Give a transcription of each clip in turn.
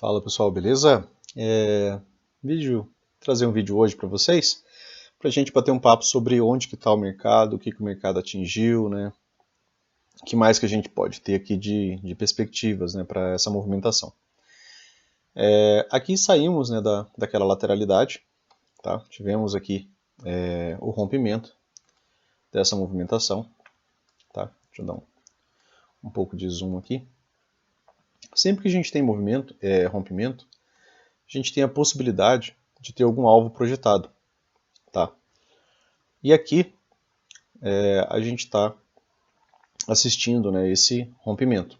Fala pessoal, beleza? Trazer um vídeo hoje para vocês, para a gente bater um papo sobre onde que está o mercado, o que que o mercado atingiu, né? O que mais que a gente pode ter aqui de perspectivas, né, para essa movimentação. Aqui saímos, né, daquela lateralidade, tá? Tivemos aqui o rompimento dessa movimentação, tá? Deixa eu dar um pouco de zoom aqui. Sempre que a gente tem rompimento, a gente tem a possibilidade de ter algum alvo projetado, tá? E aqui a gente está assistindo, né, esse rompimento.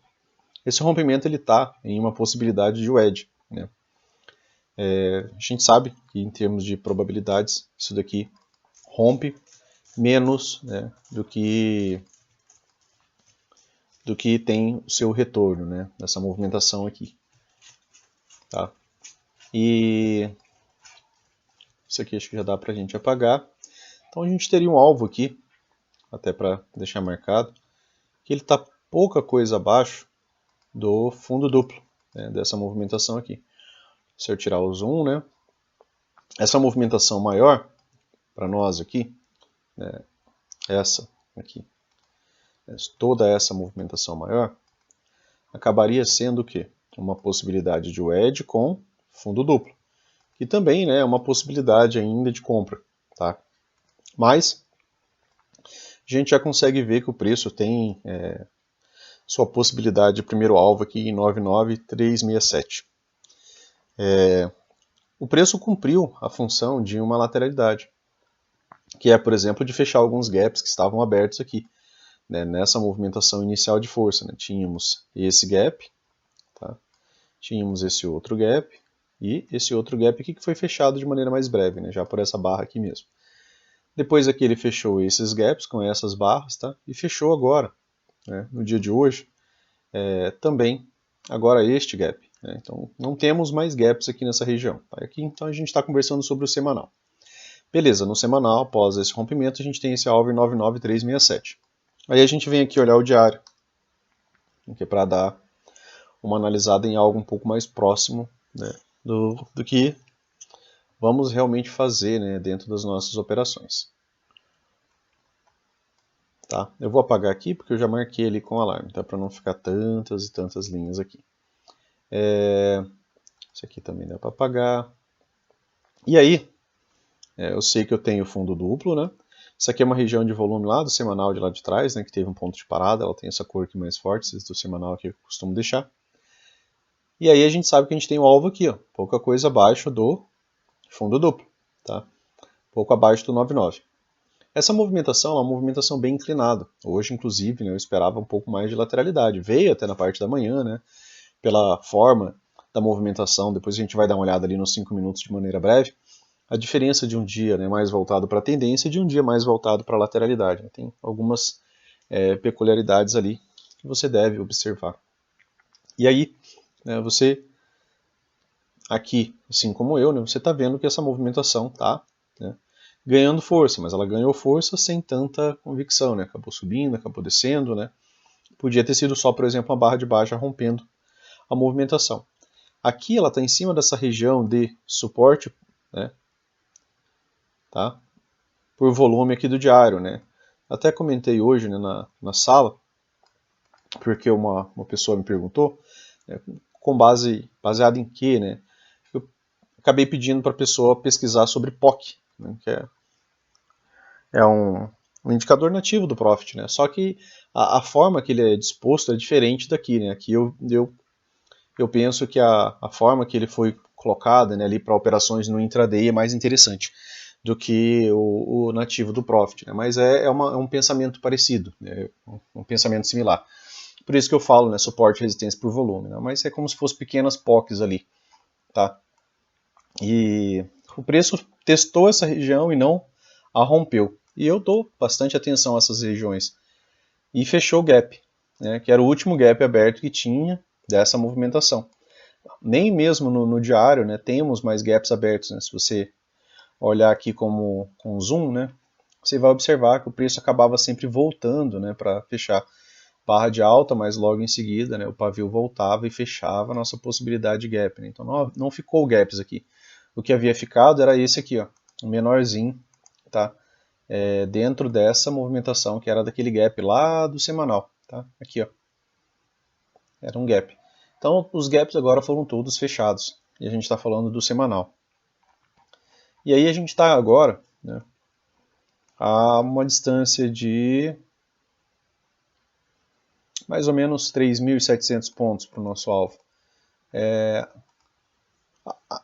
Esse rompimento ele está em uma possibilidade de wedge, né? A gente sabe que em termos de probabilidades isso daqui rompe menos, né, do que tem o seu retorno, né, nessa movimentação aqui, tá? E isso aqui acho que já dá para a gente apagar. Então a gente teria um alvo aqui, até para deixar marcado, que ele está pouca coisa abaixo do fundo duplo, né, dessa movimentação aqui. Se eu tirar o zoom, né, essa movimentação maior para nós aqui, né, essa aqui, toda essa movimentação maior, acabaria sendo o quê? Uma possibilidade de wedge com fundo duplo, que também, né, é uma possibilidade ainda de compra, tá? Mas a gente já consegue ver que o preço tem sua possibilidade de primeiro alvo aqui em 99367. O preço cumpriu a função de uma lateralidade, que é, por exemplo, de fechar alguns gaps que estavam abertos aqui, né, nessa movimentação inicial de força. Né, tínhamos esse gap, tá? Tínhamos esse outro gap e esse outro gap aqui que foi fechado de maneira mais breve, né, já por essa barra aqui mesmo. Depois aqui ele fechou esses gaps com essas barras, tá? E fechou agora, né, no dia de hoje, também agora este gap. Né? Então não temos mais gaps aqui nessa região. Tá? Aqui então a gente está conversando sobre o semanal. Beleza, no semanal, após esse rompimento, a gente tem esse alvo em 99367. Aí a gente vem aqui olhar o diário, que é para dar uma analisada em algo um pouco mais próximo, né, do que vamos realmente fazer, né, dentro das nossas operações. Tá? Eu vou apagar aqui porque eu já marquei ele com alarme, tá? Para não ficar tantas e tantas linhas aqui. Esse aqui também dá para apagar. E aí, eu sei que eu tenho fundo duplo, né? Isso aqui é uma região de volume lá do semanal de lá de trás, né, que teve um ponto de parada, ela tem essa cor aqui mais forte, esse do semanal aqui eu costumo deixar. E aí a gente sabe que a gente tem o alvo aqui, ó, pouca coisa abaixo do fundo duplo, tá? Pouco abaixo do 99. Essa movimentação é uma movimentação bem inclinada. Hoje, inclusive, né, eu esperava um pouco mais de lateralidade. Veio até na parte da manhã, né, pela forma da movimentação, depois a gente vai dar uma olhada ali nos 5 minutos de maneira breve, a diferença de um dia, né, mais voltado para a tendência e de um dia mais voltado para a lateralidade. Né? Tem algumas peculiaridades ali que você deve observar. E aí, né, você, aqui, assim como eu, né, você está vendo que essa movimentação está, né, ganhando força, mas ela ganhou força sem tanta convicção. Né? Acabou subindo, acabou descendo. Né? Podia ter sido só, por exemplo, uma barra de baixa rompendo a movimentação. Aqui ela está em cima dessa região de suporte, né, tá? Por volume aqui do diário, né? Até comentei hoje, né, na sala, porque uma pessoa me perguntou, né, baseado em quê, né? Eu acabei pedindo para a pessoa pesquisar sobre POC, né, que é um indicador nativo do Profit, né? Só que a forma que ele é disposto é diferente daqui, né? Aqui eu penso que a forma que ele foi colocada, né, ali para operações no intraday é mais interessante do que o nativo do Profit. Né? Mas é um pensamento parecido, né? Um pensamento similar. Por isso que eu falo, né, suporte e resistência por volume. Né? Mas é como se fossem pequenas POCs ali. Tá? E o preço testou essa região e não a rompeu. E eu dou bastante atenção a essas regiões. E fechou o gap, né, que era o último gap aberto que tinha dessa movimentação. Nem mesmo no diário, né, temos mais gaps abertos. Né? Se você olhar aqui com zoom, né, você vai observar que o preço acabava sempre voltando, né, para fechar barra de alta, mas logo em seguida, né, o pavio voltava e fechava a nossa possibilidade de gap. Né? Então não ficou gaps aqui. O que havia ficado era esse aqui, ó, um menorzinho, tá? Dentro dessa movimentação que era daquele gap lá do semanal. Tá? Aqui, ó. Era um gap. Então os gaps agora foram todos fechados. E a gente está falando do semanal. E aí a gente está agora, né, a uma distância de mais ou menos 3.700 pontos para o nosso alvo.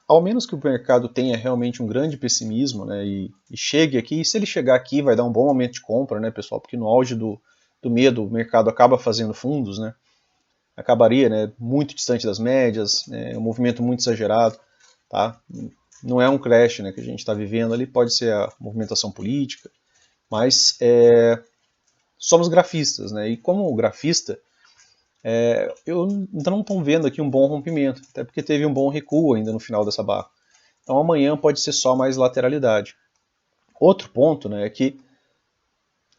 Ao menos que o mercado tenha realmente um grande pessimismo, né, e chegue aqui, e se ele chegar aqui vai dar um bom momento de compra, né, pessoal, porque no auge do medo o mercado acaba fazendo fundos, né, acabaria, né, muito distante das médias, um movimento muito exagerado, tá? Não é um crash, né, que a gente está vivendo ali, pode ser a movimentação política, mas somos grafistas, né, e como grafista, eu não estou vendo aqui um bom rompimento, até porque teve um bom recuo ainda no final dessa barra. Então amanhã pode ser só mais lateralidade. Outro ponto, né, é que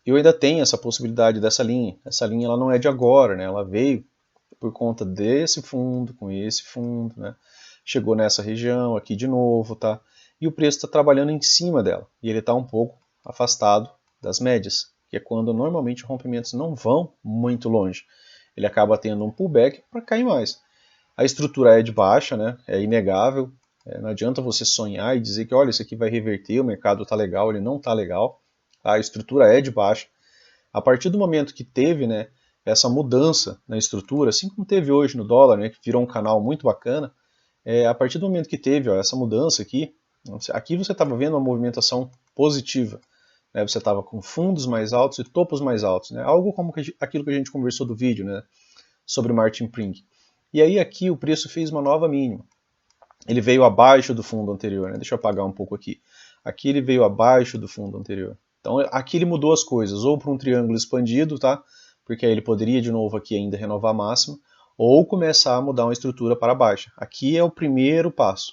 eu ainda tenho essa possibilidade dessa linha. Essa linha ela não é de agora, né, ela veio por conta desse fundo, com esse fundo, né, chegou nessa região aqui de novo, tá? E o preço está trabalhando em cima dela, e ele está um pouco afastado das médias, que é quando normalmente rompimentos não vão muito longe. Ele acaba tendo um pullback para cair mais. A estrutura é de baixa, né? É inegável. Não adianta você sonhar e dizer que olha, isso aqui vai reverter, o mercado está legal, ele não está legal. A estrutura é de baixa. A partir do momento que teve, né, essa mudança na estrutura, assim como teve hoje no dólar, né, que virou um canal muito bacana, a partir do momento que teve essa mudança aqui você estava vendo uma movimentação positiva. Né, você estava com fundos mais altos e topos mais altos. Né, algo como aquilo que a gente conversou do vídeo, né, sobre o Martin Pring. E aí aqui o preço fez uma nova mínima. Ele veio abaixo do fundo anterior. Né, deixa eu apagar um pouco aqui. Aqui ele veio abaixo do fundo anterior. Então aqui ele mudou as coisas, ou para um triângulo expandido, tá? Porque aí ele poderia de novo aqui ainda renovar a máxima, ou começar a mudar uma estrutura para baixo. Aqui é o primeiro passo.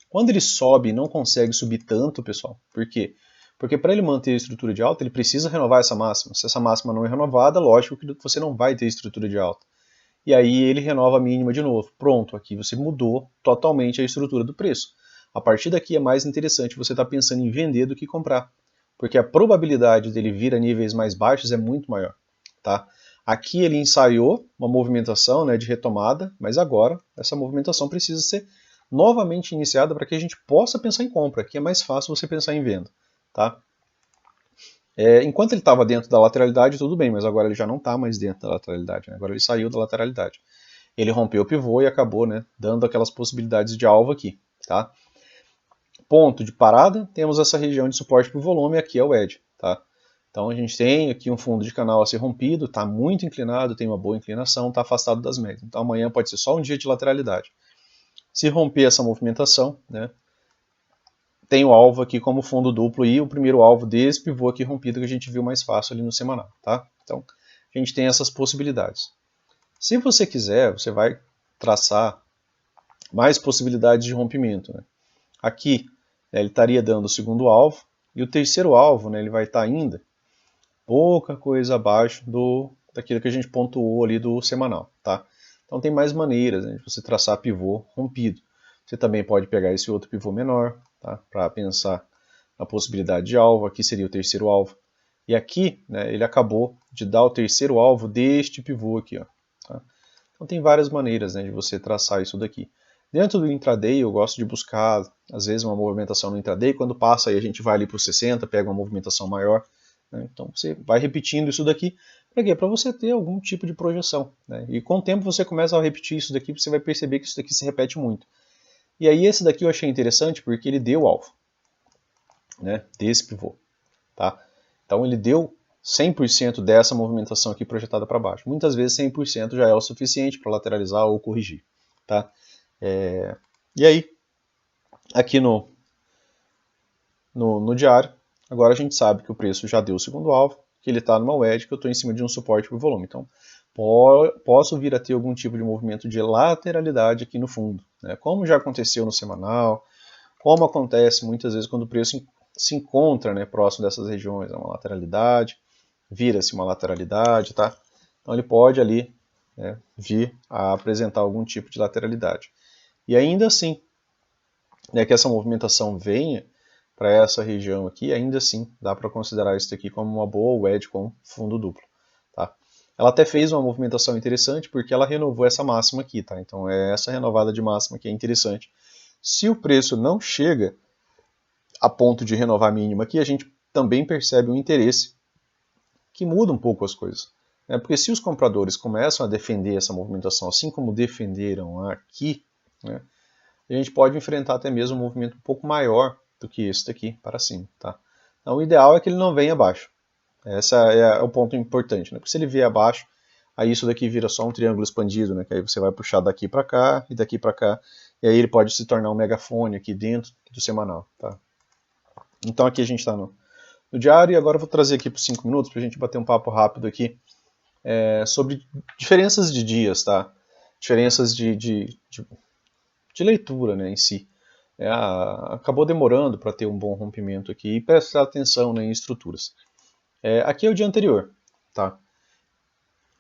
Quando ele sobe e não consegue subir tanto, pessoal, por quê? Porque para ele manter a estrutura de alta, ele precisa renovar essa máxima. Se essa máxima não é renovada, lógico que você não vai ter estrutura de alta. E aí ele renova a mínima de novo. Pronto, aqui você mudou totalmente a estrutura do preço. A partir daqui é mais interessante você estar pensando em vender do que comprar, porque a probabilidade dele vir a níveis mais baixos é muito maior. Tá? Aqui ele ensaiou uma movimentação, né, de retomada, mas agora essa movimentação precisa ser novamente iniciada para que a gente possa pensar em compra. Aqui é mais fácil você pensar em venda. Tá? Enquanto ele estava dentro da lateralidade, tudo bem, mas agora ele já não está mais dentro da lateralidade. Né? Agora ele saiu da lateralidade. Ele rompeu o pivô e acabou, né, dando aquelas possibilidades de alvo aqui. Tá? Ponto de parada, temos essa região de suporte para o volume, aqui é o edge. Tá? Então a gente tem aqui um fundo de canal a ser rompido, está muito inclinado, tem uma boa inclinação, está afastado das médias. Então amanhã pode ser só um dia de lateralidade. Se romper essa movimentação, né, tem o alvo aqui como fundo duplo e o primeiro alvo desse pivô aqui rompido que a gente viu mais fácil ali no semanal. Tá? Então a gente tem essas possibilidades. Se você quiser, você vai traçar mais possibilidades de rompimento. Né? Aqui ele estaria dando o segundo alvo e o terceiro alvo, né, ele vai estar ainda pouca coisa abaixo daquilo que a gente pontuou ali do semanal. Tá? Então tem mais maneiras, né, de você traçar pivô rompido. Você também pode pegar esse outro pivô menor, tá, para pensar na possibilidade de alvo. Aqui seria o terceiro alvo. E aqui, né, ele acabou de dar o terceiro alvo deste pivô aqui. Ó, tá? Então tem várias maneiras, né, de você traçar isso daqui. Dentro do intraday eu gosto de buscar, às vezes, uma movimentação no intraday. Quando passa aí a gente vai ali para os 60, pega uma movimentação maior. Né? Então você vai repetindo isso daqui. Para quê? Para você ter algum tipo de projeção. Né? E com o tempo você começa a repetir isso daqui, você vai perceber que isso daqui se repete muito. E aí esse daqui eu achei interessante porque ele deu alvo, né, desse pivô. Tá? Então ele deu 100% dessa movimentação aqui projetada para baixo. Muitas vezes 100% já é o suficiente para lateralizar ou corrigir. Tá? E aí, aqui no diário, agora a gente sabe que o preço já deu o segundo alvo, que ele está numa wedge, que eu estou em cima de um suporte por volume. Então, posso vir a ter algum tipo de movimento de lateralidade aqui no fundo. Né? Como já aconteceu no semanal, como acontece muitas vezes quando o preço se encontra, né, próximo dessas regiões, uma lateralidade, vira-se uma lateralidade, tá? Então ele pode ali vir a apresentar algum tipo de lateralidade. E ainda assim, que essa movimentação venha para essa região aqui, ainda assim dá para considerar isso aqui como uma boa wedge com fundo duplo. Tá? Ela até fez uma movimentação interessante porque ela renovou essa máxima aqui. Tá? Então é essa renovada de máxima que é interessante. Se o preço não chega a ponto de renovar a mínima aqui, a gente também percebe um interesse que muda um pouco as coisas. Porque se os compradores começam a defender essa movimentação, assim como defenderam aqui, né, a gente pode enfrentar até mesmo um movimento um pouco maior do que esse daqui para cima. Tá? Então o ideal é que ele não venha abaixo. Esse é o ponto importante. Né? Porque se ele vier abaixo, aí isso daqui vira só um triângulo expandido, né? Que aí você vai puxar daqui para cá e daqui para cá, e aí ele pode se tornar um megafone aqui dentro do semanal. Tá? Então aqui a gente está no diário, e agora eu vou trazer aqui por 5 minutos para a gente bater um papo rápido aqui sobre diferenças de dias, tá? Diferenças de leitura, né, em si. Acabou demorando para ter um bom rompimento aqui e prestar atenção, né, em estruturas. Aqui é o dia anterior, tá?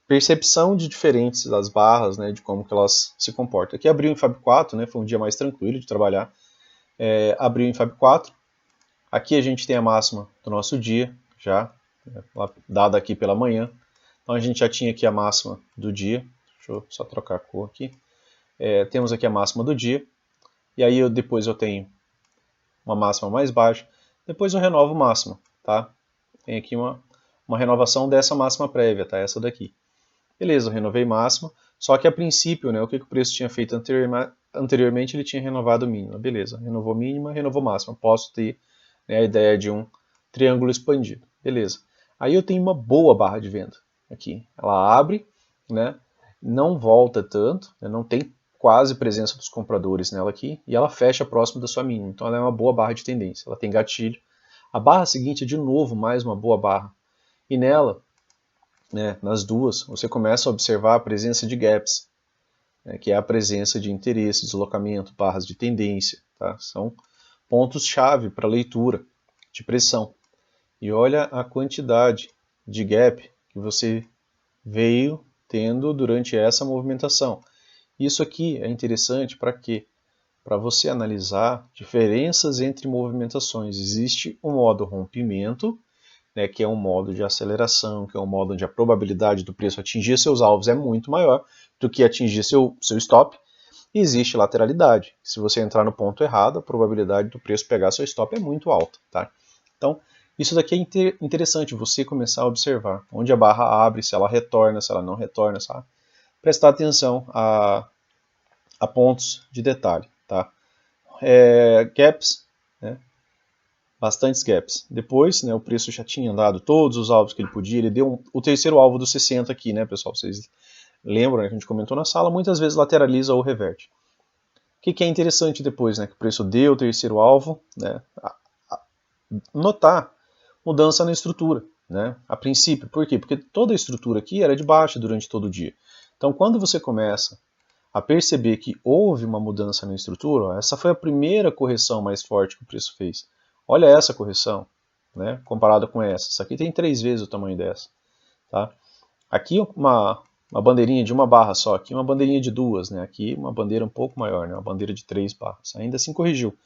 Percepção de diferentes das barras, né, de como que elas se comportam. Aqui abriu em Fab 4, né, foi um dia mais tranquilo de trabalhar. Abriu em Fab 4. Aqui a gente tem a máxima do nosso dia, já dada aqui pela manhã. Então a gente já tinha aqui a máxima do dia. Deixa eu só trocar a cor aqui. Temos aqui a máxima do dia. E aí depois eu tenho uma máxima mais baixa. Depois eu renovo máxima, tá? Tem aqui uma renovação dessa máxima prévia, tá? Essa daqui. Beleza, eu renovei máxima. Só que a princípio, né, o que o preço tinha feito anteriormente, ele tinha renovado mínima. Beleza, renovou mínima, renovou máxima. Posso ter, né, a ideia de um triângulo expandido. Beleza. Aí eu tenho uma boa barra de venda aqui. Ela abre, né, não volta tanto, né, não tem quase presença dos compradores nela aqui, e ela fecha próximo da sua mínima. Então ela é uma boa barra de tendência. Ela tem gatilho. A barra seguinte é de novo mais uma boa barra. E nela, né, nas duas, você começa a observar a presença de gaps, né, que é a presença de interesse, deslocamento, barras de tendência. Tá? São pontos-chave para leitura de pressão. E olha a quantidade de gap que você veio tendo durante essa movimentação. Isso aqui é interessante para quê? Para você analisar diferenças entre movimentações. Existe um modo rompimento, né, que é um modo de aceleração, que é um modo onde a probabilidade do preço atingir seus alvos é muito maior do que atingir seu stop. E existe lateralidade. Se você entrar no ponto errado, a probabilidade do preço pegar seu stop é muito alta. Tá? Então, isso daqui é interessante você começar a observar onde a barra abre, se ela retorna, se ela não retorna, sabe? Prestar atenção a pontos de detalhe. Tá? Gaps, né? Bastantes gaps. Depois, né, o preço já tinha dado todos os alvos que ele podia, ele deu o terceiro alvo dos 60 aqui, né, pessoal? Vocês lembram, né, que a gente comentou na sala, muitas vezes lateraliza ou reverte. O que é interessante depois, né, que o preço deu o terceiro alvo, né, notar mudança na estrutura, né, a princípio. Por quê? Porque toda a estrutura aqui era de baixa durante todo o dia. Então, quando você começa a perceber que houve uma mudança na estrutura, ó, essa foi a primeira correção mais forte que o preço fez. Olha essa correção, né, comparada com essa. Essa aqui tem 3 vezes o tamanho dessa. Tá? Aqui uma bandeirinha de uma barra só, aqui uma bandeirinha de duas, né? Aqui uma bandeira um pouco maior, né? Uma bandeira de 3 barras. Ainda assim corrigiu.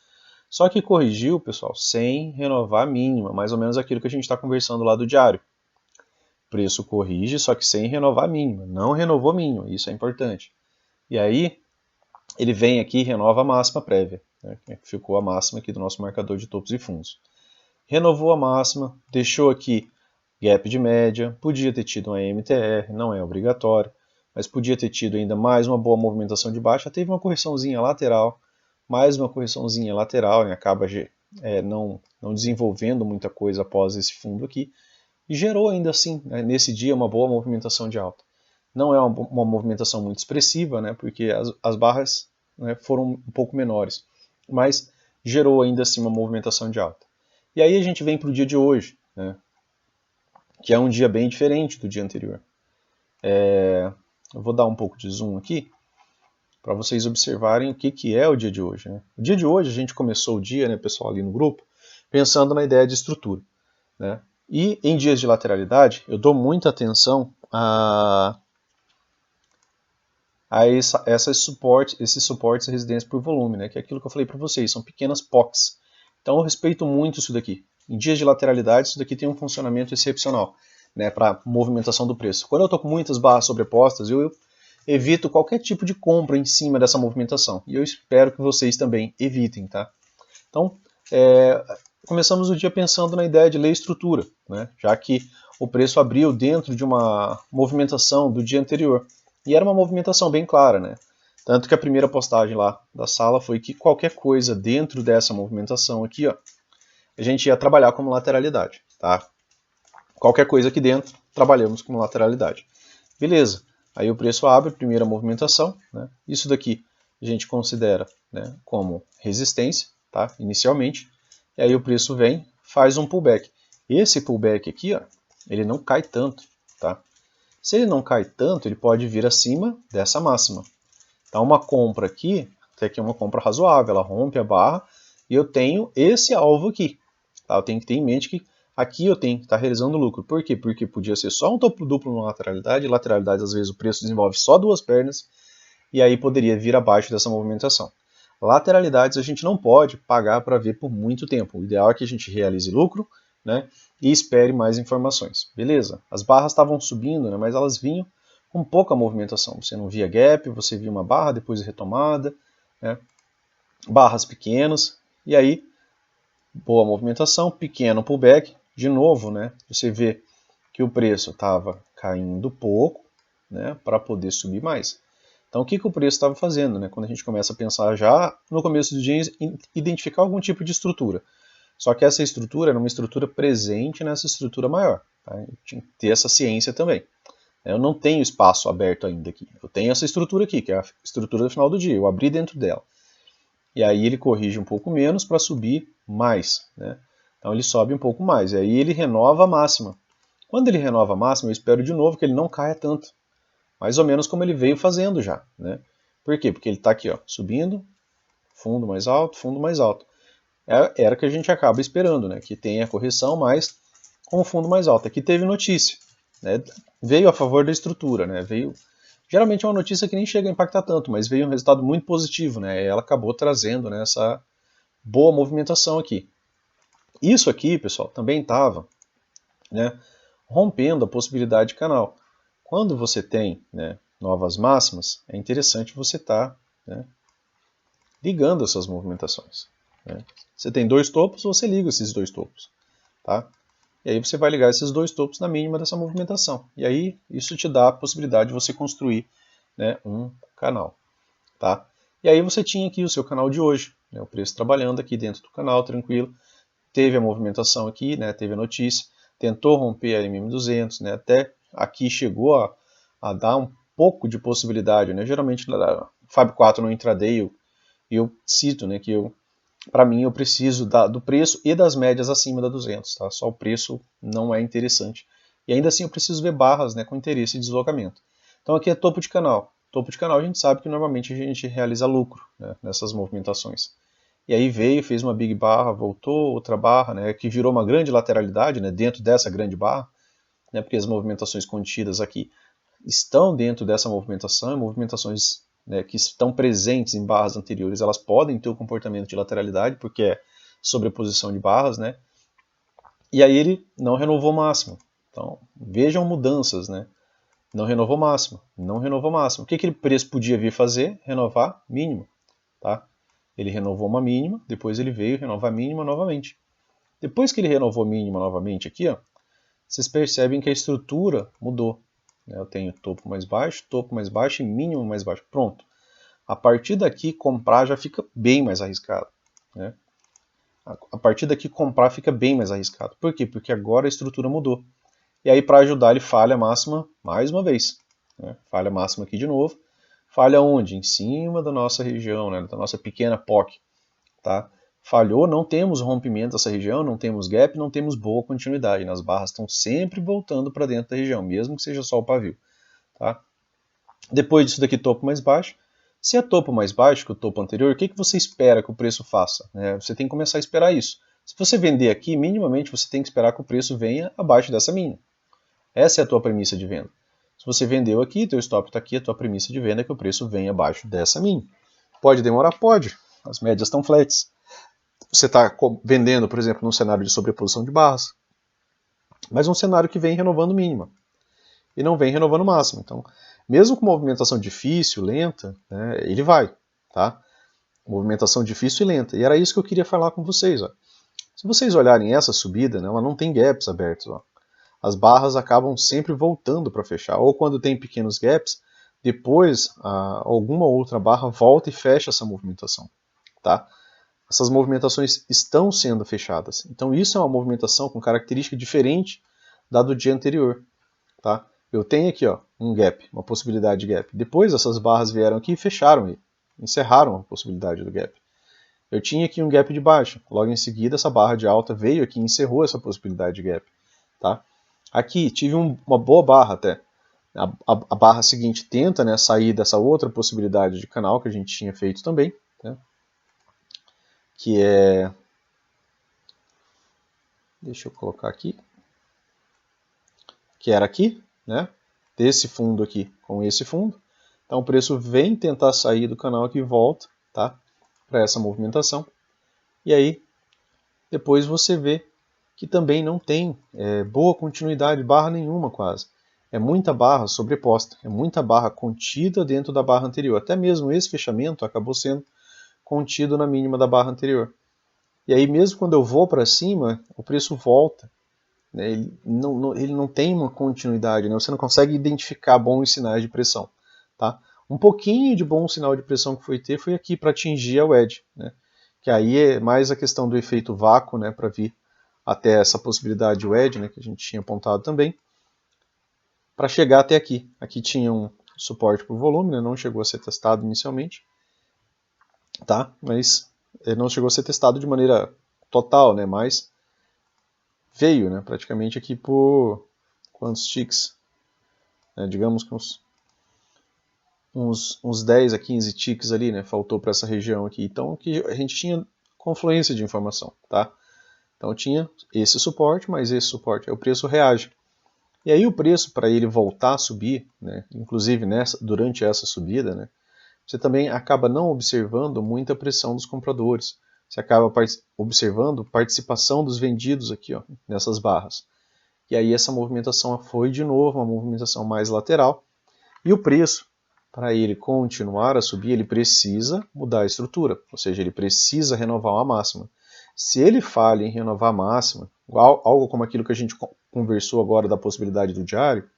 Só que corrigiu, pessoal, sem renovar a mínima, mais ou menos aquilo que a gente está conversando lá do diário. O preço corrige, só que sem renovar a mínima. Não renovou a mínima, isso é importante. E aí, ele vem aqui e renova a máxima prévia, né? Que ficou a máxima aqui do nosso marcador de topos e fundos. Renovou a máxima, deixou aqui gap de média, podia ter tido uma MTR, não é obrigatório, mas podia ter tido ainda mais uma boa movimentação de baixa, teve uma correçãozinha lateral, mais uma correçãozinha lateral, né, acaba não desenvolvendo muita coisa após esse fundo aqui, e gerou ainda assim, né, nesse dia, uma boa movimentação de alta. Não é uma movimentação muito expressiva, né, porque as barras, né, foram um pouco menores, mas gerou ainda assim uma movimentação de alta. E aí a gente vem para o dia de hoje, né, que é um dia bem diferente do dia anterior. Eu vou dar um pouco de zoom aqui, para vocês observarem o que é o dia de hoje. Né? O dia de hoje, a gente começou o dia, né, pessoal, ali no grupo, pensando na ideia de estrutura. Né? E em dias de lateralidade, eu dou muita atenção a esses suportes e resistência por volume, né? Que é aquilo que eu falei para vocês, são pequenas POCs. Então eu respeito muito isso daqui. Em dias de lateralidade, isso daqui tem um funcionamento excepcional, né, para movimentação do preço. Quando eu estou com muitas barras sobrepostas, eu evito qualquer tipo de compra em cima dessa movimentação. E eu espero que vocês também evitem, tá? Então, começamos o dia pensando na ideia de ler estrutura, né? Já que o preço abriu dentro de uma movimentação do dia anterior. E era uma movimentação bem clara, né? Tanto que a primeira postagem lá da sala foi que qualquer coisa dentro dessa movimentação aqui, ó, a gente ia trabalhar como lateralidade, tá? Qualquer coisa aqui dentro, trabalhamos como lateralidade. Beleza. Aí o preço abre, primeira movimentação, né? Isso daqui a gente considera, né, como resistência, tá? Inicialmente. E aí o preço vem, faz um pullback. Esse pullback aqui, ó, ele não cai tanto, tá? Se ele não cai tanto, ele pode vir acima dessa máxima. Então uma compra aqui, até que é uma compra razoável, ela rompe a barra e eu tenho esse alvo aqui. Tá? Eu tenho que ter em mente que aqui eu tenho que estar realizando lucro. Por quê? Porque podia ser só um topo duplo na lateralidade, lateralidade às vezes o preço desenvolve só duas pernas, e aí poderia vir abaixo dessa movimentação. Lateralidades a gente não pode pagar para ver por muito tempo. O ideal é que a gente realize lucro, né, e espere mais informações. Beleza? As barras estavam subindo, né, mas elas vinham com pouca movimentação. Você não via gap, você via uma barra, depois retomada, né, barras pequenas, e aí boa movimentação, pequeno pullback, de novo, né, você vê que o preço estava caindo pouco, né, para poder subir mais. Então, o que o preço estava fazendo, né? Quando a gente começa a pensar já no começo do dia em identificar algum tipo de estrutura. Só que essa estrutura era uma estrutura presente nessa estrutura maior. Tá? Eu tinha que ter essa ciência também. Eu não tenho espaço aberto ainda aqui. Eu tenho essa estrutura aqui, que é a estrutura do final do dia. Eu abri dentro dela. E aí ele corrige um pouco menos para subir mais. Né? Então ele sobe um pouco mais. E aí ele renova a máxima. Quando ele renova a máxima, eu espero de novo que ele não caia tanto. Mais ou menos como ele veio fazendo já, né? Por quê? Porque ele está aqui, ó, subindo, fundo mais alto, fundo mais alto. Era o que a gente acaba esperando, né? Que tenha correção, mas com o fundo mais alto. Aqui teve notícia, né? Veio a favor da estrutura, né? Veio, geralmente é uma notícia que nem chega a impactar tanto, mas veio um resultado muito positivo, né? E ela acabou trazendo, né, essa boa movimentação aqui. Isso aqui, pessoal, também estava, né, rompendo a possibilidade de canal. Quando você tem, né, novas máximas, é interessante você estar, né, ligando essas movimentações. Né? Você tem dois topos, você liga esses dois topos. Tá? E aí você vai ligar esses dois topos na mínima dessa movimentação. E aí isso te dá a possibilidade de você construir, né, um canal. Tá? E aí você tinha aqui o seu canal de hoje, né, o preço trabalhando aqui dentro do canal, tranquilo. Teve a movimentação aqui, né, teve a notícia, tentou romper a MM200, né, até aqui chegou a dar um pouco de possibilidade. Né? Geralmente na Fab 4 no intraday eu cito, né, que para mim eu preciso do preço e das médias acima da 200, tá? Só o preço não é interessante. E ainda assim eu preciso ver barras, né, com interesse e deslocamento. Então aqui é topo de canal. Topo de canal a gente sabe que normalmente a gente realiza lucro, né, nessas movimentações. E aí veio, fez uma big barra, voltou, outra barra, né, que virou uma grande lateralidade, né, dentro dessa grande barra, né, porque as movimentações contidas aqui estão dentro dessa movimentação, e movimentações, né, que estão presentes em barras anteriores, elas podem ter o comportamento de lateralidade, porque é sobreposição de barras, né? E aí ele não renovou máximo. Então, vejam mudanças, né? Não renovou máximo, não renovou máximo. O que aquele preço podia vir fazer? Renovar mínimo, tá? Ele renovou uma mínima, depois ele veio renovar mínima novamente. Depois que ele renovou mínima novamente aqui, ó, vocês percebem que a estrutura mudou. Eu tenho topo mais baixo e mínimo mais baixo. Pronto. A partir daqui, comprar já fica bem mais arriscado. Né? A partir daqui, comprar fica bem mais arriscado. Por quê? Porque agora a estrutura mudou. E aí, para ajudar, ele falha máxima mais uma vez. Né? Falha máxima aqui de novo. Falha onde? Em cima da nossa região, né? Da nossa pequena POC. Tá? Falhou, não temos rompimento dessa região, não temos gap, não temos boa continuidade. As barras estão sempre voltando para dentro da região, mesmo que seja só o pavio. Tá? Depois disso daqui, topo mais baixo. Se é topo mais baixo que o topo anterior, o que você espera que o preço faça? Você tem que começar a esperar isso. Se você vender aqui, minimamente você tem que esperar que o preço venha abaixo dessa mínima. Essa é a tua premissa de venda. Se você vendeu aqui, teu stop está aqui, a tua premissa de venda é que o preço venha abaixo dessa mínima. Pode demorar? Pode. As médias estão flats. Você está vendendo, por exemplo, num cenário de sobreposição de barras, mas um cenário que vem renovando mínima e não vem renovando máxima. Então, mesmo com movimentação difícil, lenta, né, ele vai, tá? Movimentação difícil e lenta. E era isso que eu queria falar com vocês. Ó. Se vocês olharem essa subida, né, ela não tem gaps abertos. Ó. As barras acabam sempre voltando para fechar. Ou quando tem pequenos gaps, depois alguma outra barra volta e fecha essa movimentação. Tá? Essas movimentações estão sendo fechadas. Então isso é uma movimentação com característica diferente da do dia anterior. Tá? Eu tenho aqui ó, um gap, uma possibilidade de gap. Depois essas barras vieram aqui e fecharam ele. Encerraram a possibilidade do gap. Eu tinha aqui um gap de baixa. Logo em seguida, essa barra de alta veio aqui e encerrou essa possibilidade de gap. Tá? Aqui, tive uma boa barra até. A barra seguinte tenta, né, sair dessa outra possibilidade de canal que a gente tinha feito também. Né, que é... Deixa eu colocar aqui. Que era aqui, né? Desse fundo aqui com esse fundo. Então o preço vem tentar sair do canal aqui e volta, tá? Para essa movimentação. E aí, depois você vê que também não tem boa continuidade, barra nenhuma quase. É muita barra sobreposta, é muita barra contida dentro da barra anterior. Até mesmo esse fechamento acabou sendo contido na mínima da barra anterior. E aí mesmo quando eu vou para cima, o preço volta. Né? Ele não tem uma continuidade, né? Você não consegue identificar bons sinais de pressão. Tá? Um pouquinho de bom sinal de pressão que foi ter foi aqui para atingir a wedge, né? Que aí é mais a questão do efeito vácuo, né, para vir até essa possibilidade de wedge, né, que a gente tinha apontado também, para chegar até aqui. Aqui tinha um suporte por volume, né, não chegou a ser testado inicialmente, tá? Mas não chegou a ser testado de maneira total, né, mas veio, né, praticamente aqui por quantos ticks? Digamos que uns 10 a 15 ticks ali, né, faltou para essa região aqui. Então que a gente tinha confluência de informação, tá? Então tinha esse suporte, mas esse suporte, aí o preço reage. E aí o preço, para ele voltar a subir, né, inclusive durante essa subida, né, você também acaba não observando muita pressão dos compradores. Você acaba observando participação dos vendidos aqui, ó, nessas barras. E aí essa movimentação foi de novo uma movimentação mais lateral. E o preço, para ele continuar a subir, ele precisa mudar a estrutura, ou seja, ele precisa renovar uma máxima. Se ele falha em renovar a máxima, algo como aquilo que a gente conversou agora da possibilidade do diário,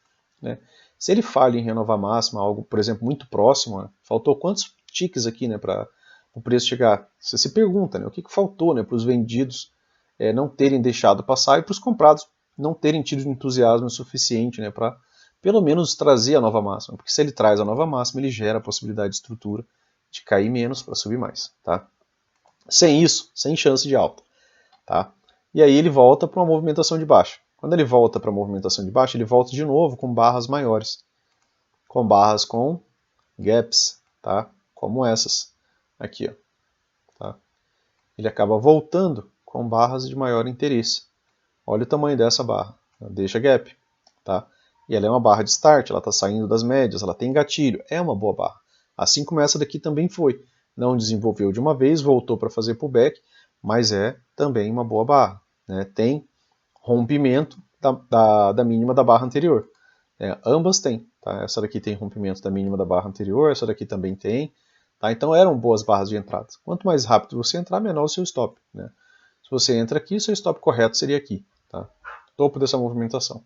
né? Se ele falha em renovar a máxima, algo, por exemplo, muito próximo, né? Faltou quantos ticks aqui, né, para o preço chegar? Você se pergunta, né, o que faltou, né, para os vendidos não terem deixado passar e para os comprados não terem tido entusiasmo suficiente, né, para pelo menos trazer a nova máxima, porque se ele traz a nova máxima, ele gera a possibilidade de estrutura de cair menos para subir mais, tá? Sem isso, sem chance de alta, tá? E aí ele volta para uma movimentação de baixa. Quando ele volta para a movimentação de baixa, ele volta de novo com barras maiores, com barras com gaps, tá? Como essas aqui, ó, tá? Ele acaba voltando com barras de maior interesse. Olha o tamanho dessa barra, deixa gap, tá? E ela é uma barra de start, ela está saindo das médias, ela tem gatilho, é uma boa barra. Assim como essa daqui também foi. Não desenvolveu de uma vez, voltou para fazer pullback, mas é também uma boa barra. Né? Tem rompimento da mínima da barra anterior. Ambas têm. Tá? Essa daqui tem rompimento da mínima da barra anterior, essa daqui também tem. Tá? Então eram boas barras de entrada. Quanto mais rápido você entrar, menor o seu stop. Né? Se você entra aqui, seu stop correto seria aqui. Tá? Topo dessa movimentação.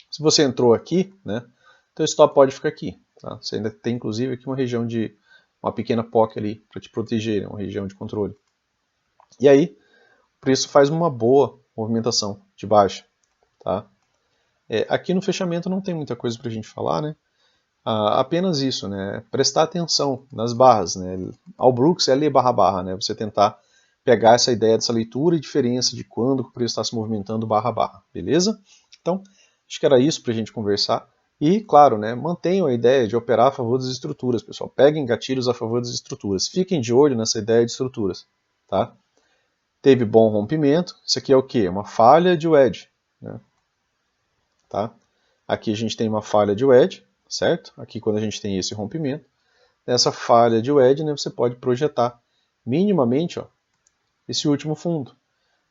Se você entrou aqui, né, então o stop pode ficar aqui. Tá? Você ainda tem, inclusive, aqui uma região de uma pequena POC ali para te proteger, né, uma região de controle. E aí, o preço faz uma boa movimentação de baixa. Tá? Aqui no fechamento não tem muita coisa para a gente falar, né? Apenas isso, né? Prestar atenção nas barras. Né? Ao Brooks é ler barra, né? Você tentar pegar essa ideia dessa leitura e diferença de quando o preço está se movimentando barra, beleza? Então, acho que era isso para a gente conversar. E, claro, né, mantenham a ideia de operar a favor das estruturas, pessoal. Peguem gatilhos a favor das estruturas. Fiquem de olho nessa ideia de estruturas. Tá? teve bom rompimento. Isso aqui é o que? Uma falha de wedge, né? Tá? Aqui a gente tem uma falha de wedge, certo? Aqui quando a gente tem esse rompimento, nessa falha de wedge, né, você pode projetar minimamente, ó, esse último fundo.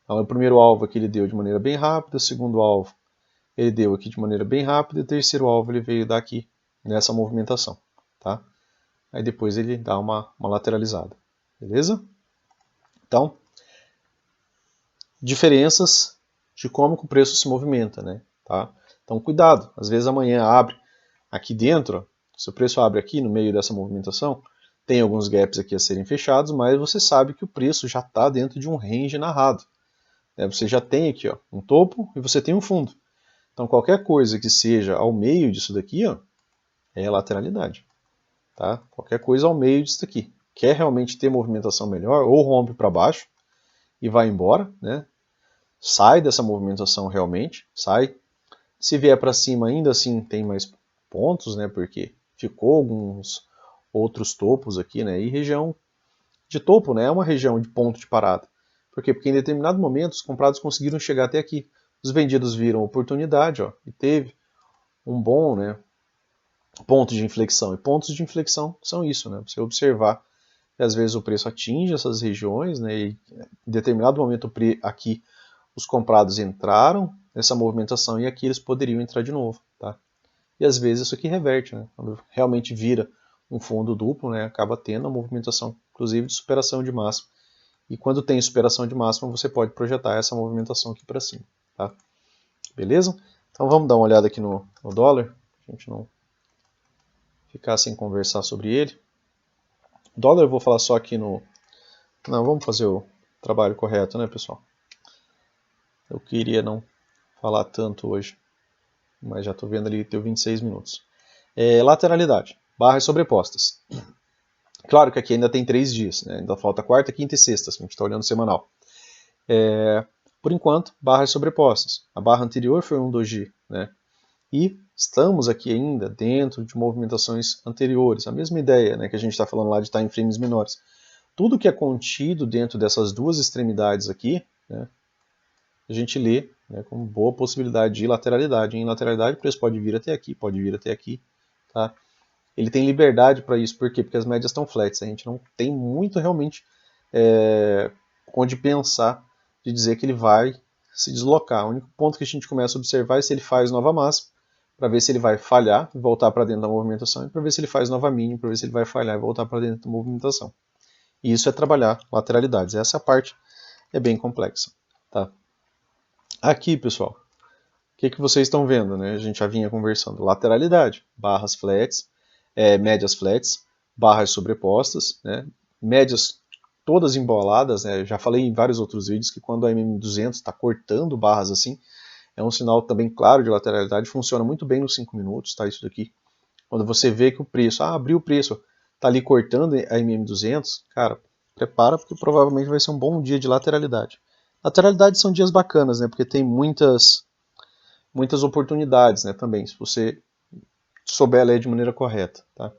Então, o primeiro alvo aqui ele deu de maneira bem rápida, o segundo alvo ele deu aqui de maneira bem rápida, e o terceiro alvo ele veio daqui, nessa movimentação. Tá? Aí depois ele dá uma lateralizada. Beleza? Então, diferenças de como o preço se movimenta, né? Tá? Então, cuidado. Às vezes amanhã abre aqui dentro, ó, se o preço abre aqui no meio dessa movimentação, tem alguns gaps aqui a serem fechados, mas você sabe que o preço já está dentro de um range narrado. Você já tem aqui, ó, um topo e você tem um fundo. Então qualquer coisa que seja ao meio disso daqui, ó, é lateralidade. Tá? Qualquer coisa ao meio disso daqui. Quer realmente ter movimentação melhor, ou rompe para baixo e vai embora, né? Sai dessa movimentação realmente, sai. Se vier para cima, ainda assim tem mais pontos, né? Porque ficou alguns outros topos aqui, né? E região de topo, né? É uma região de ponto de parada. Por quê? Porque em determinado momento os comprados conseguiram chegar até aqui. Os vendidos viram oportunidade, ó, e teve um bom, né, ponto de inflexão. E pontos de inflexão são isso, né? Você observar que às vezes o preço atinge essas regiões, né? E em determinado momento aqui os comprados entraram nessa movimentação e aqui eles poderiam entrar de novo, tá? E às vezes isso aqui reverte, né? Quando realmente vira um fundo duplo, né? Acaba tendo a movimentação, inclusive de superação de máxima. E quando tem superação de máxima, você pode projetar essa movimentação aqui para cima, tá? Beleza? Então vamos dar uma olhada aqui no dólar, a gente não ficar sem conversar sobre ele. O dólar eu vou falar só aqui no... Não, vamos fazer o trabalho correto, né, pessoal? Eu queria não falar tanto hoje, mas já estou vendo ali que deu 26 minutos. Lateralidade, barras sobrepostas. Claro que aqui ainda tem 3 dias, né? Ainda falta quarta, quinta e sexta, se a gente está olhando semanal. Por enquanto, barras sobrepostas. A barra anterior foi um doji, né? E estamos aqui ainda dentro de movimentações anteriores. A mesma ideia, né, que a gente está falando lá de time frames menores. Tudo que é contido dentro dessas duas extremidades aqui, né, a gente lê, né, com boa possibilidade de lateralidade. Em lateralidade o preço pode vir até aqui, pode vir até aqui. Tá? Ele tem liberdade para isso, por quê? Porque as médias estão flats. A gente não tem muito realmente onde pensar de dizer que ele vai se deslocar. O único ponto que a gente começa a observar é se ele faz nova máxima, para ver se ele vai falhar e voltar para dentro da movimentação, e para ver se ele faz nova mínima, para ver se ele vai falhar e voltar para dentro da movimentação. E isso é trabalhar lateralidades. Essa parte é bem complexa. Tá? Aqui, pessoal, o que vocês estão vendo? Né? A gente já vinha conversando. Lateralidade, barras flats, médias flats, barras sobrepostas, né? Médias todas emboladas. Né? Já falei em vários outros vídeos que quando a MM200 está cortando barras assim, é um sinal também claro de lateralidade, funciona muito bem nos 5 minutos, tá? Isso daqui. Quando você vê que o preço, abriu o preço, tá ali cortando a MM200, cara, prepara porque provavelmente vai ser um bom dia de lateralidade. Lateralidades são dias bacanas, né? Porque tem muitas oportunidades, né? Também, se você souber ler de maneira correta, tá?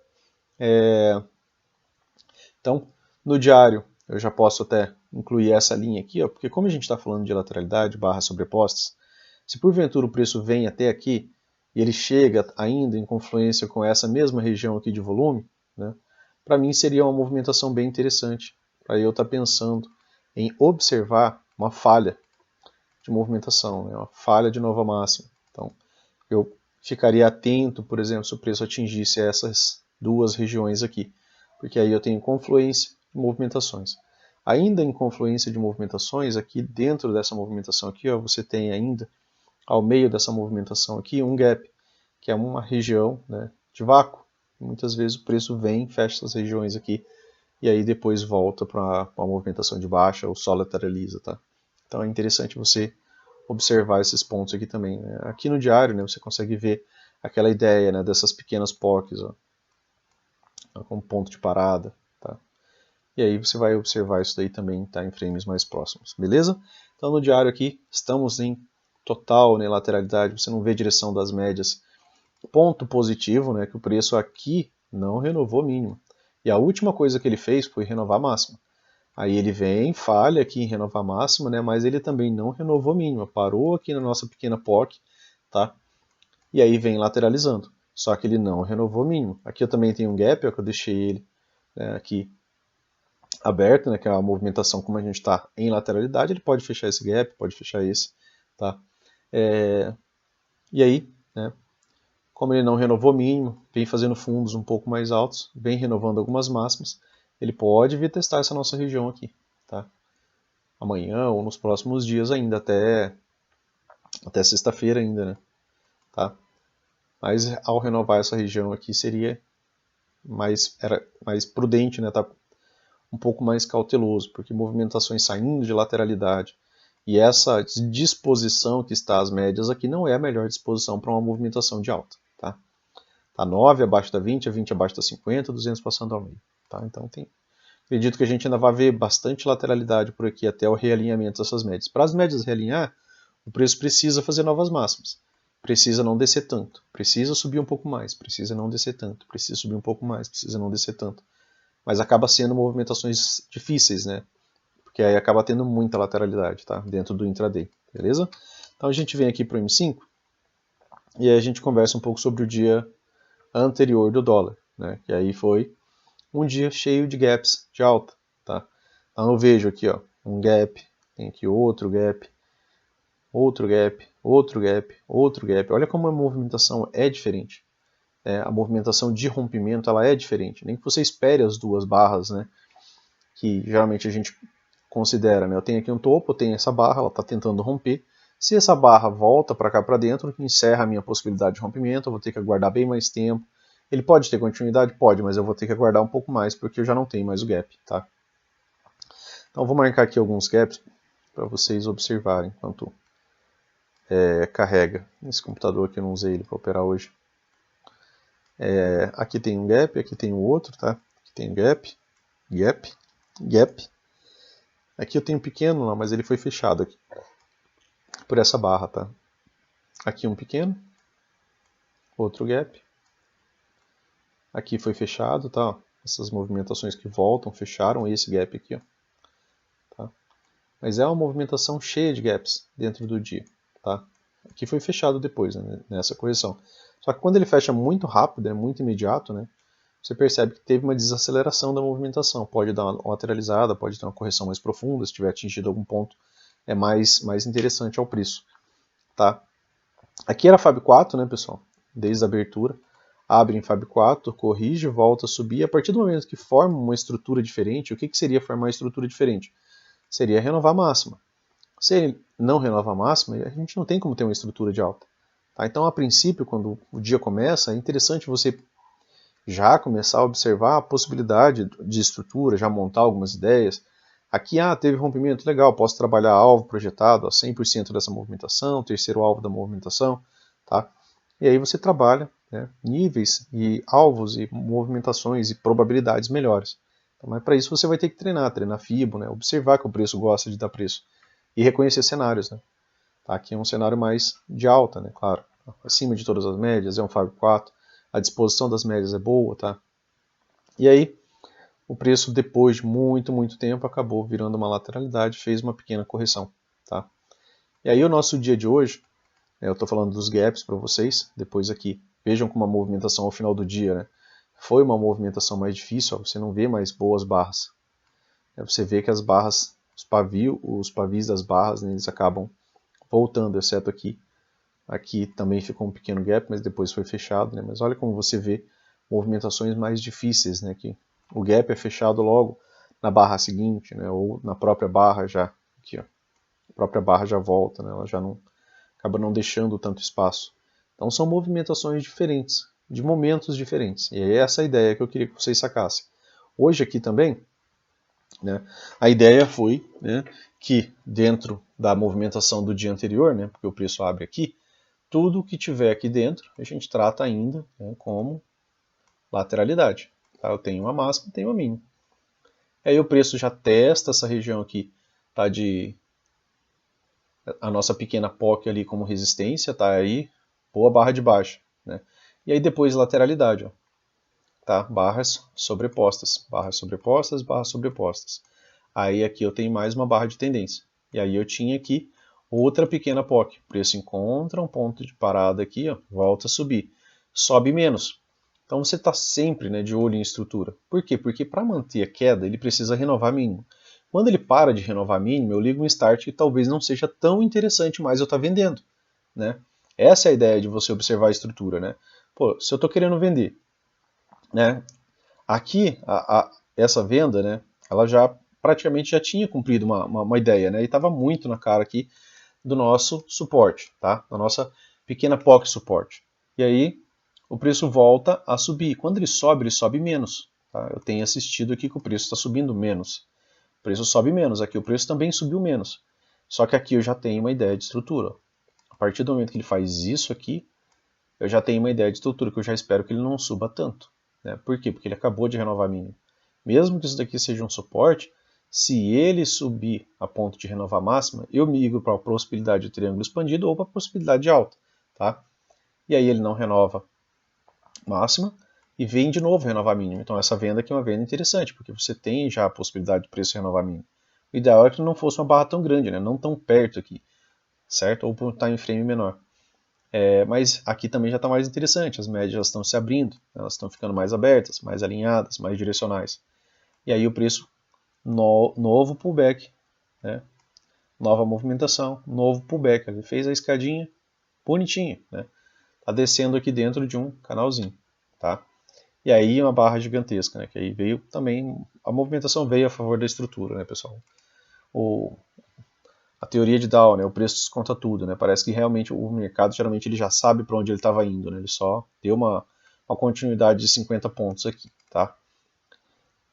Então, no diário, eu já posso até incluir essa linha aqui, ó, porque como a gente está falando de lateralidade, barras sobrepostas, se porventura o preço vem até aqui e ele chega ainda em confluência com essa mesma região aqui de volume, né, para mim seria uma movimentação bem interessante para eu estar pensando em observar uma falha de movimentação, né, uma falha de nova máxima. Então, eu ficaria atento, por exemplo, se o preço atingisse essas duas regiões aqui, porque aí eu tenho confluência de movimentações. Ainda em confluência de movimentações, aqui dentro dessa movimentação aqui, ó, você tem ainda ao meio dessa movimentação aqui um gap, que é uma região, né, de vácuo. Muitas vezes o preço vem, fecha essas regiões aqui, e aí depois volta para uma movimentação de baixa ou só lateraliza. Tá? Então é interessante você observar esses pontos aqui também. Né? Aqui no diário, né, você consegue ver aquela ideia, né, dessas pequenas POCs, ó, como ponto de parada. Tá? E aí você vai observar isso daí também, tá, em frames mais próximos, beleza? Então no diário aqui estamos em total, né, lateralidade, você não vê direção das médias. Ponto positivo, né, que o preço aqui não renovou mínima. E a última coisa que ele fez foi renovar a máxima. Aí ele vem, falha aqui em renovar máxima, né? Mas ele também não renovou mínima, parou aqui na nossa pequena POC, tá? E aí vem lateralizando, só que ele não renovou mínima. Aqui eu também tenho um gap, ó, que eu deixei ele, né, aqui aberto, né, que é a movimentação como a gente está em lateralidade, ele pode fechar esse gap, pode fechar esse, tá? E aí, né, como ele não renovou mínimo, vem fazendo fundos um pouco mais altos, vem renovando algumas máximas, ele pode vir testar essa nossa região aqui, tá? Amanhã ou nos próximos dias ainda, até sexta-feira ainda, né? Tá? Mas ao renovar essa região aqui seria era mais prudente, né? Tá um pouco mais cauteloso, porque movimentações saindo de lateralidade e essa disposição que está às médias aqui não é a melhor disposição para uma movimentação de alta, tá? Tá 9 abaixo da 20, a 20 abaixo da 50, 200 passando ao meio, tá? Então acredito que a gente ainda vai ver bastante lateralidade por aqui até o realinhamento dessas médias. Para as médias realinhar, o preço precisa fazer novas máximas. Precisa não descer tanto. Precisa subir um pouco mais. Precisa não descer tanto. Precisa subir um pouco mais. Precisa não descer tanto. Mas acaba sendo movimentações difíceis, né? Porque aí acaba tendo muita lateralidade, tá? Dentro do intraday, beleza? Então a gente vem aqui para o M5 e aí a gente conversa um pouco sobre o dia anterior do dólar, né? Que aí foi um dia cheio de gaps de alta, tá? Então eu vejo aqui, ó, um gap, tem aqui outro gap, outro gap, outro gap, outro gap. Olha como a movimentação é diferente. A movimentação de rompimento ela é diferente. Nem que você espere as duas barras, né? Que geralmente a gente considera, né? Eu tenho aqui um topo, eu tenho essa barra, ela está tentando romper. Se essa barra volta para cá para dentro, encerra a minha possibilidade de rompimento, eu vou ter que aguardar bem mais tempo. Ele pode ter continuidade? Pode, mas eu vou ter que aguardar um pouco mais porque eu já não tenho mais o gap, tá? Então vou marcar aqui alguns gaps para vocês observarem enquanto carrega. Esse computador aqui eu não usei ele para operar hoje. Aqui tem um gap, aqui tem o outro, tá? Aqui tem gap, gap, gap. Aqui eu tenho um pequeno lá, mas ele foi fechado aqui por essa barra, tá? Aqui um pequeno, outro gap. Aqui foi fechado, tá? Essas movimentações que voltam fecharam esse gap aqui, ó. Tá? Mas é uma movimentação cheia de gaps dentro do dia, tá? Aqui foi fechado depois, né, nessa correção. Só que quando ele fecha muito rápido, é muito imediato, né? Você percebe que teve uma desaceleração da movimentação. Pode dar uma lateralizada, pode ter uma correção mais profunda, se tiver atingido algum ponto é mais interessante ao preço, tá? Aqui era Fab 4, né, pessoal? Desde a abertura. Abre em Fab 4, corrige, volta a subir. A partir do momento que forma uma estrutura diferente, o que seria formar uma estrutura diferente? Seria renovar a máxima. Se ele não renova a máxima, a gente não tem como ter uma estrutura de alta. Tá? Então, a princípio, quando o dia começa, é interessante você já começar a observar a possibilidade de estrutura, já montar algumas ideias. Aqui, teve rompimento, legal, posso trabalhar alvo projetado a 100% dessa movimentação, terceiro alvo da movimentação, tá? E aí você trabalha, né, níveis e alvos e movimentações e probabilidades melhores. Então, mas para isso você vai ter que treinar FIBO, né, observar que o preço gosta de dar preço e reconhecer cenários, né? Tá? Aqui é um cenário mais de alta, né, claro, acima de todas as médias, é um Fab 4, a disposição das médias é boa, tá? E aí, o preço, depois de muito tempo, acabou virando uma lateralidade, fez uma pequena correção, tá? E aí, o nosso dia de hoje, eu estou falando dos gaps para vocês, depois aqui, vejam como a movimentação ao final do dia, né? Foi uma movimentação mais difícil, ó, você não vê mais boas barras. Você vê que as barras, os pavis das barras, né, eles acabam voltando, exceto aqui. Aqui também ficou um pequeno gap, mas depois foi fechado, né? Mas olha como você vê movimentações mais difíceis, né? Que o gap é fechado logo na barra seguinte, né? Ou na própria barra já, aqui, ó. A própria barra já volta, né? Ela já não acaba não deixando tanto espaço. Então são movimentações diferentes, de momentos diferentes. E é essa a ideia que eu queria que vocês sacassem. Hoje aqui também, né? A ideia foi, né, que dentro da movimentação do dia anterior, né? Porque o preço abre aqui. Tudo que tiver aqui dentro, a gente trata ainda, né, como lateralidade. Tá? Eu tenho uma máxima, tenho uma mínima. Aí o preço já testa essa região aqui, tá, a nossa pequena POC ali como resistência, tá aí, boa barra de baixa, né? E aí depois lateralidade, ó, tá? Barras sobrepostas, barras sobrepostas, barras sobrepostas. Aí aqui eu tenho mais uma barra de tendência. E aí eu tinha aqui outra pequena POC. O preço encontra um ponto de parada aqui, ó, volta a subir. Sobe menos. Então você está sempre, né, de olho em estrutura. Por quê? Porque para manter a queda ele precisa renovar mínimo. Quando ele para de renovar mínimo, eu ligo um start que talvez não seja tão interessante mais eu estar vendendo. Né? Essa é a ideia de você observar a estrutura. Né? Pô, se eu estou querendo vender, né, aqui essa venda, né, ela já praticamente já tinha cumprido uma ideia, né, e estava muito na cara aqui do nosso suporte, tá? Da nossa pequena POC suporte. E aí o preço volta a subir. Quando ele sobe menos. Tá? Eu tenho assistido aqui que o preço está subindo menos. O preço sobe menos. Aqui o preço também subiu menos. Só que aqui eu já tenho uma ideia de estrutura. A partir do momento que ele faz isso aqui, eu já tenho uma ideia de estrutura que eu já espero que ele não suba tanto. Né? Por quê? Porque ele acabou de renovar mínimo. Mesmo que isso daqui seja um suporte, se ele subir a ponto de renovar máxima, eu migro para a possibilidade de triângulo expandido ou para a possibilidade de alta. Tá? E aí ele não renova máxima e vem de novo renovar mínimo. Então essa venda aqui é uma venda interessante, porque você tem já a possibilidade de preço renovar mínimo. O ideal é que não fosse uma barra tão grande, né? Não tão perto aqui, certo? Ou por um time frame menor. Mas aqui também já está mais interessante, as médias já estão se abrindo, elas estão ficando mais abertas, mais alinhadas, mais direcionais. E aí o preço, novo pullback, né? Nova movimentação, novo pullback. Ele fez a escadinha bonitinho, né? Está descendo aqui dentro de um canalzinho. Tá? E aí uma barra gigantesca, né? Que aí veio também, a movimentação veio a favor da estrutura, né, pessoal? A teoria de Dow, né, o preço desconta tudo, né? Parece que realmente o mercado geralmente ele já sabe para onde ele estava indo, né? Ele só deu uma continuidade de 50 pontos aqui, tá?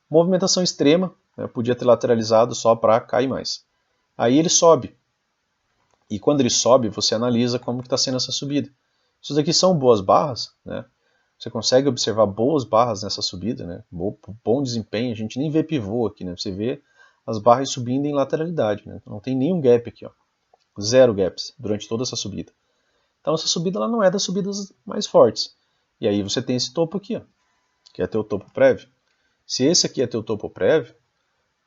Movimentação extrema, né, podia ter lateralizado só para cair mais. Aí ele sobe. E quando ele sobe, você analisa como está sendo essa subida. Isso daqui são boas barras, né? Você consegue observar boas barras nessa subida, né? Bom desempenho. A gente nem vê pivô aqui, né? Você vê as barras subindo em lateralidade, né? Não tem nenhum gap aqui, ó. Zero gaps durante toda essa subida. Então essa subida ela não é das subidas mais fortes. E aí você tem esse topo aqui, ó, que é teu topo prévio. Se esse aqui é teu topo prévio,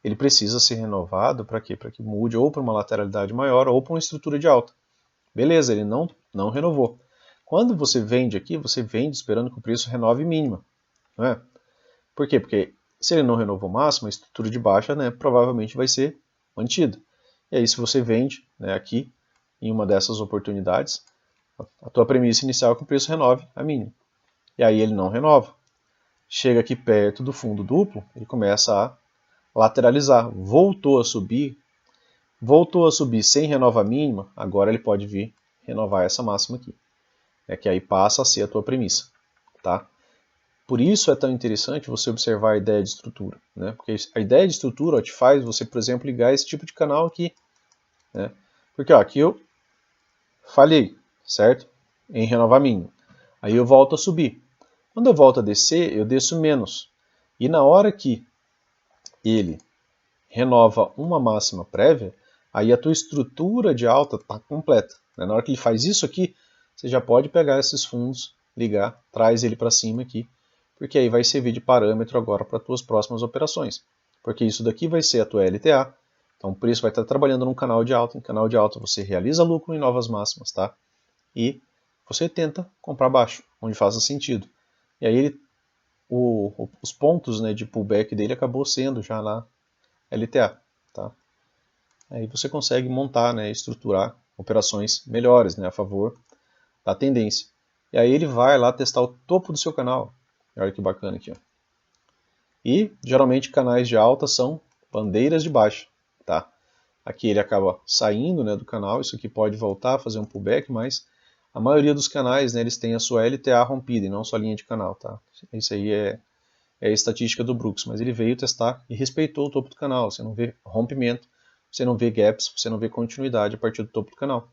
ele precisa ser renovado para quê? Para que mude ou para uma lateralidade maior ou para uma estrutura de alta. Beleza, ele não renovou. Quando você vende aqui, você vende esperando que o preço renove mínima. Não é? Por quê? Porque se ele não renovou máxima, a estrutura de baixa, né, provavelmente vai ser mantida. E aí se você vende, né, aqui em uma dessas oportunidades, a tua premissa inicial é que o preço renove a mínima. E aí ele não renova. Chega aqui perto do fundo duplo, ele começa a lateralizar. Voltou a subir sem renova mínima, agora ele pode vir renovar essa máxima aqui. É que aí passa a ser a tua premissa. Tá? Por isso é tão interessante você observar a ideia de estrutura. Né? Porque a ideia de estrutura ó, te faz você, por exemplo, ligar esse tipo de canal aqui. Né? Porque ó, aqui eu falhei, certo? Em renovar mínimo. Aí eu volto a subir. Quando eu volto a descer, eu desço menos. E na hora que ele renova uma máxima prévia, aí a tua estrutura de alta está completa. Né? Na hora que ele faz isso aqui, você já pode pegar esses fundos, ligar, traz ele para cima aqui, porque aí vai servir de parâmetro agora para as tuas próximas operações. Porque isso daqui vai ser a tua LTA, então o preço vai estar trabalhando num canal de alta. Em canal de alta você realiza lucro em novas máximas, tá? E você tenta comprar baixo, onde faça sentido. E aí os pontos, né, de pullback dele acabou sendo já na LTA. Tá? Aí você consegue montar, né, estruturar operações melhores, né, a favor da tendência. E aí ele vai lá testar o topo do seu canal. Olha que bacana aqui. Ó. E geralmente canais de alta são bandeiras de baixa. Tá? Aqui ele acaba saindo, né, do canal. Isso aqui pode voltar a fazer um pullback, mas a maioria dos canais, né, eles têm a sua LTA rompida e não sua linha de canal. Tá? Isso aí é a estatística do Brooks, mas ele veio testar e respeitou o topo do canal. Você não vê rompimento, você não vê gaps, você não vê continuidade a partir do topo do canal.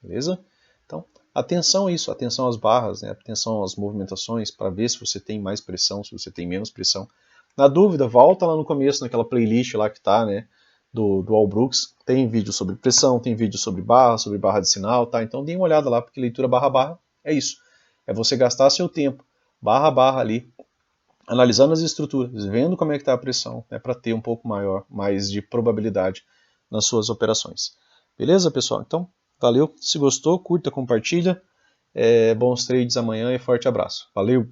Beleza? Então, atenção a isso, atenção às barras, né? Atenção às movimentações, para ver se você tem mais pressão, se você tem menos pressão. Na dúvida, volta lá no começo, naquela playlist lá que tá, né? Do All Brooks. Tem vídeo sobre pressão, tem vídeo sobre barra de sinal, tá? Então dê uma olhada lá, porque leitura barra é isso. É você gastar seu tempo, barra ali, analisando as estruturas, vendo como é que está a pressão, né, para ter um pouco mais de probabilidade nas suas operações. Beleza, pessoal? Então, valeu. Se gostou, curta, compartilha. Bons trades amanhã e forte abraço. Valeu!